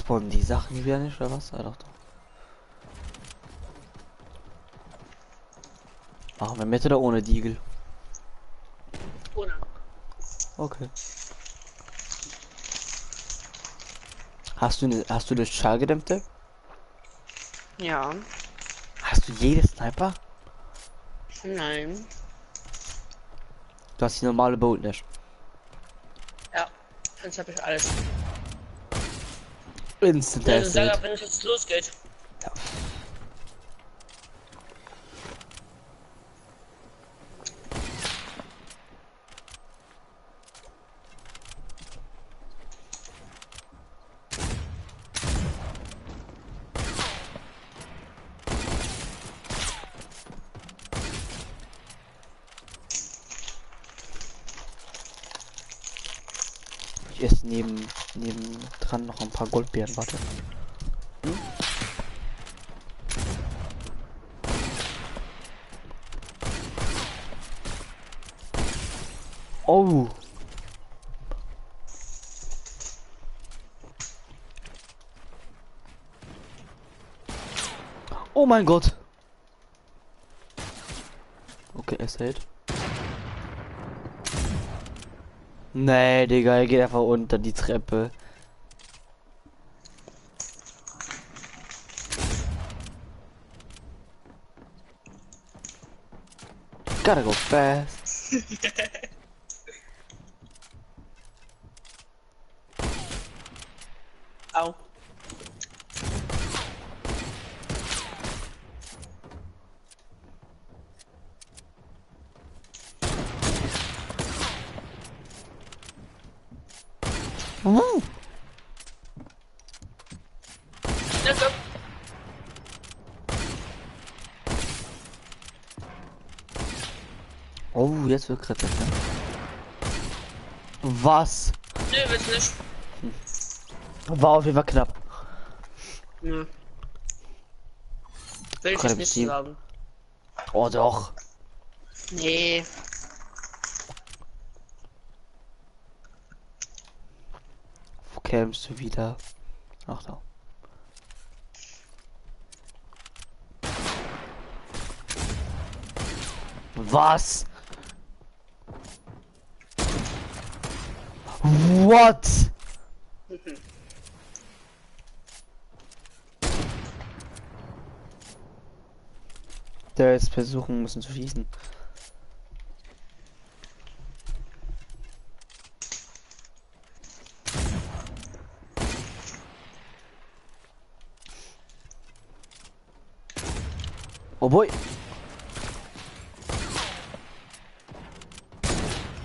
spawnen die Sachen wieder nicht oder was? Ah, doch, doch. Machen wir mit oder ohne Diegel? Ohne. Okay. Hast du das Schallgedämmte? Ja. Hast du jede Sniper? Nein. Du hast die normale Bolt nicht. Ja. Sonst habe ich alles. Instant Ja, dann sag Acid. ab, wenn es jetzt losgeht. Ja. Ich esse neben dran noch ein paar Goldbeeren, warte. Hm? Oh. Oh mein Gott. Okay, es hält. Nee, Digga, er geht einfach unter die Treppe. Gotta go fast. Au. Uh. Ja, komm. Oh, jetzt wird kritisch. Ne? Was? Nö, willst nicht. War auf jeden Fall knapp. Nö. Will ich Gerade jetzt nicht Team. sagen. Oh doch. Nee. Wo kämst du wieder? Ach da. Was? What? Der ist versuchen müssen zu schießen. Oh boy.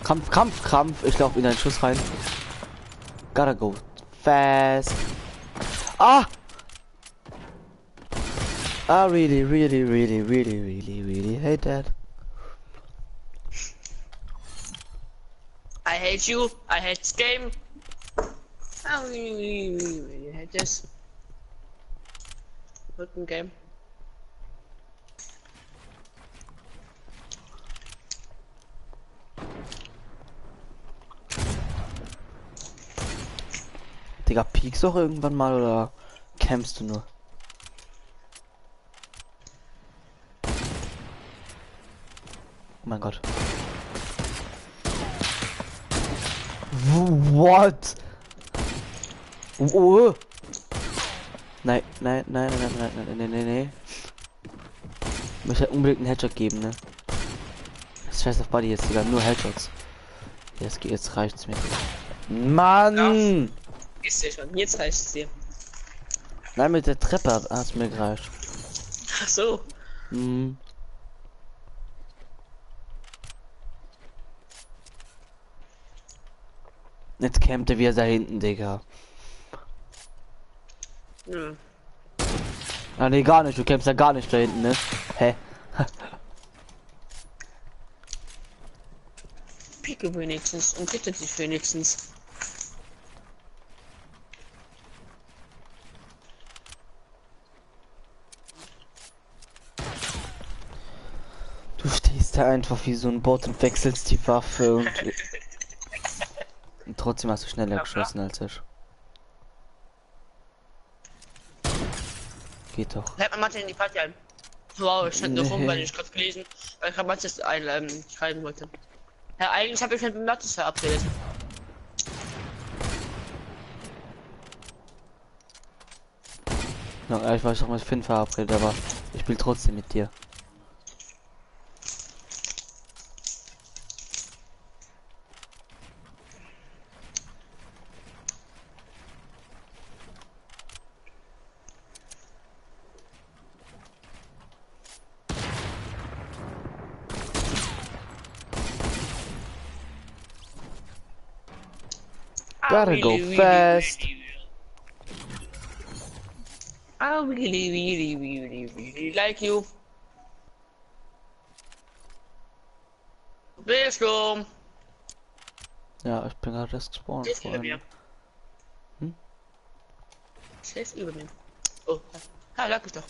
Kampf. Ich laufe in einen Schuss rein. Gotta go fast. Ah! I really hate that. I hate you. I hate this game. I really hate this. Rücken Game. Digga, piekst doch irgendwann mal oder campst du nur? Oh mein Gott. What? Oh. Nein. Ich möchte halt unbedingt einen Headshot geben, ne? Scheiß auf Body jetzt, Digga, nur Headshots. Jetzt reicht's mir. Mann! Ist ja schon. Jetzt reicht es dir. Nein, mit der Treppe hat's mir gereicht. Ach so. Hm. Jetzt campt er wieder da hinten, Digga. Nö. Ah, nee, gar nicht. Du campst ja gar nicht da hinten, ne? Hä? Picke wenigstens und bitte dich wenigstens. Du stehst da einfach wie so ein Bot und wechselst die Waffe und trotzdem hast du schneller geschossen als ich. Geht doch. Hält man Mathe in die Party ein. Wow, ich stand noch rum, weil Nee. ich gerade gelesen, weil ich gerade Mathe schreiben wollte. Ja, eigentlich habe ich mit Mathe verabredet. Ja, ich war schon mit Finn verabredet, aber ich spiele trotzdem mit dir. Gotta go fast. I really like you. Bist du? Ja, ich bin gerade erst gespawnt, Safe über mir. Freunde. Hm? Safe über mir. Oh, ja, lag ich doch.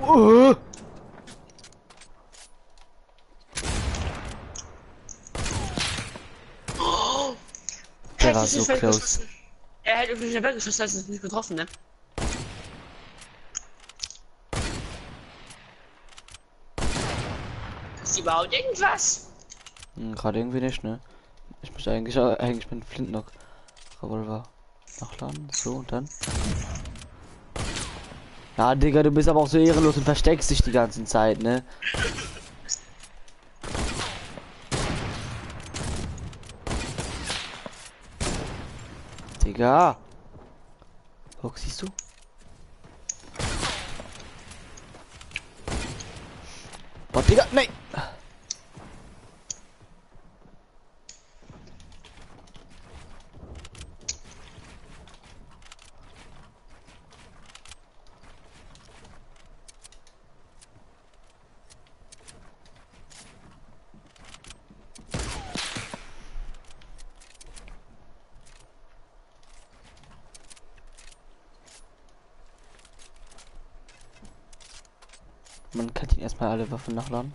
Oh, Der war das so ist close. weggeschossen. Er hätte mich nicht weggeschossen, als es nicht getroffen, ne? Ist überhaupt irgendwas? Gerade irgendwie nicht, ne? Ich möchte eigentlich mit Flintlock Revolver nachladen. So und dann. Na, Digga, du bist aber auch so ehrenlos und versteckst dich die ganze Zeit, ne? Digga. Guck, siehst du? Oh, Digga, nein! Man kann ihn erstmal alle Waffen nachladen.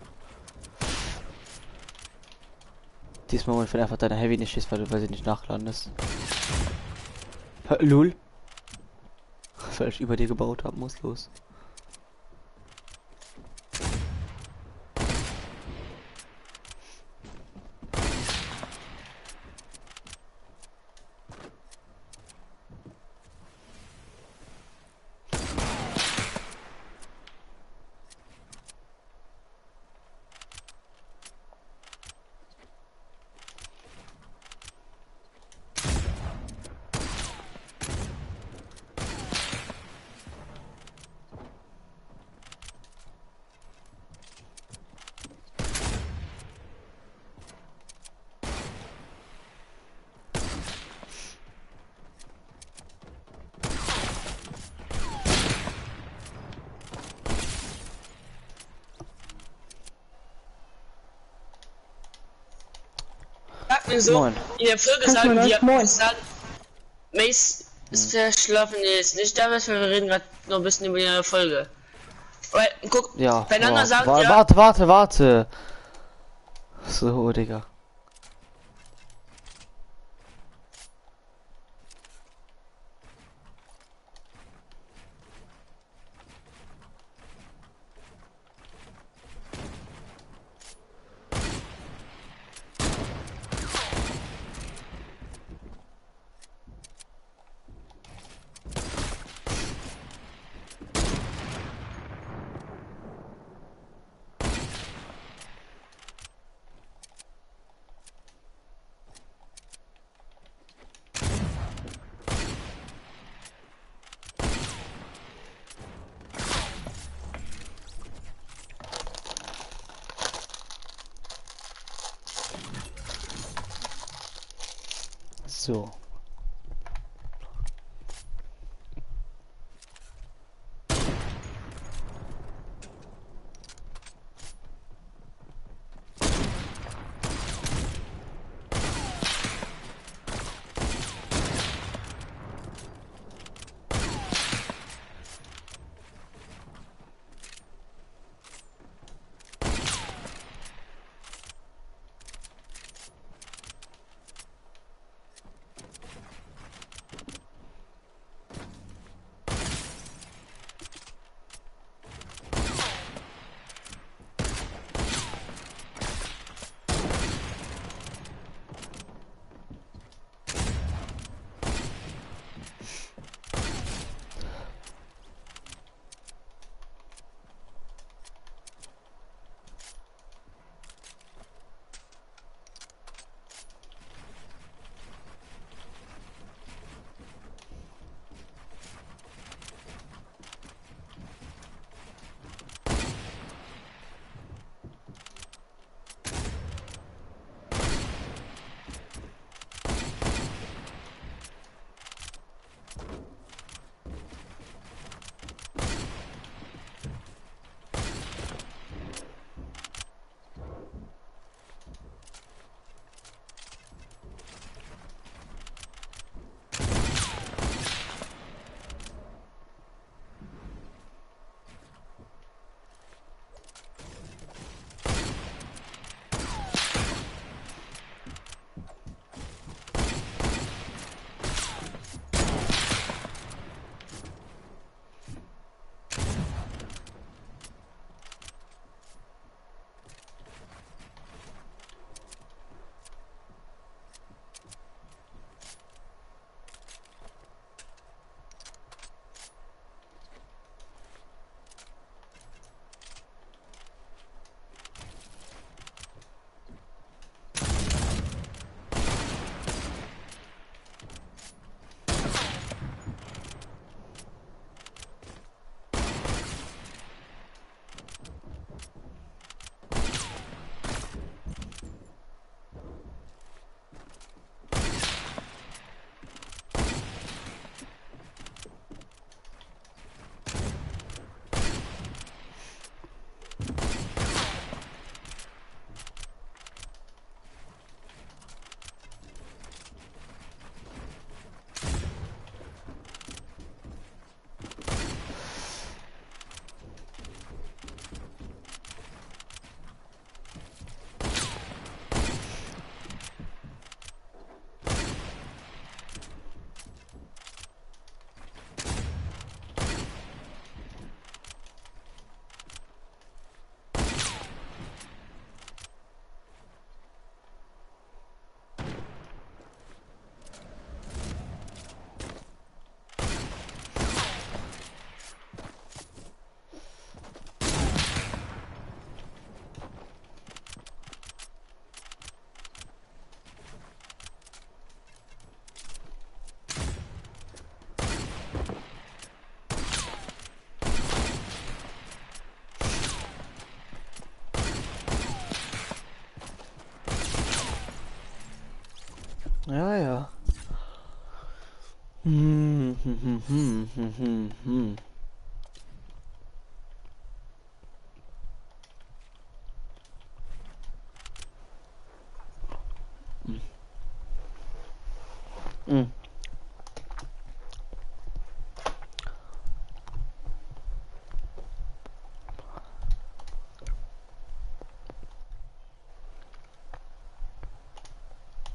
Diesmal Moment, wenn einfach deine Heavy nicht schießt, weil sie nicht nachladen ist. Lul. Weil ich über dir gebaut haben muss, los. Sag mir so, Moin. in der Folge Kannst du sagen mal wir, Moin. Mace ist verschlafen ist. Nicht damals, wir reden gerade noch ein bisschen über die neue Folge. Weil, guck, Ja, beieinander sagt ja, warte. So, Digga. So. Ja, ja. Hm, hm, hm, hm, hm, hm, hm. Hm.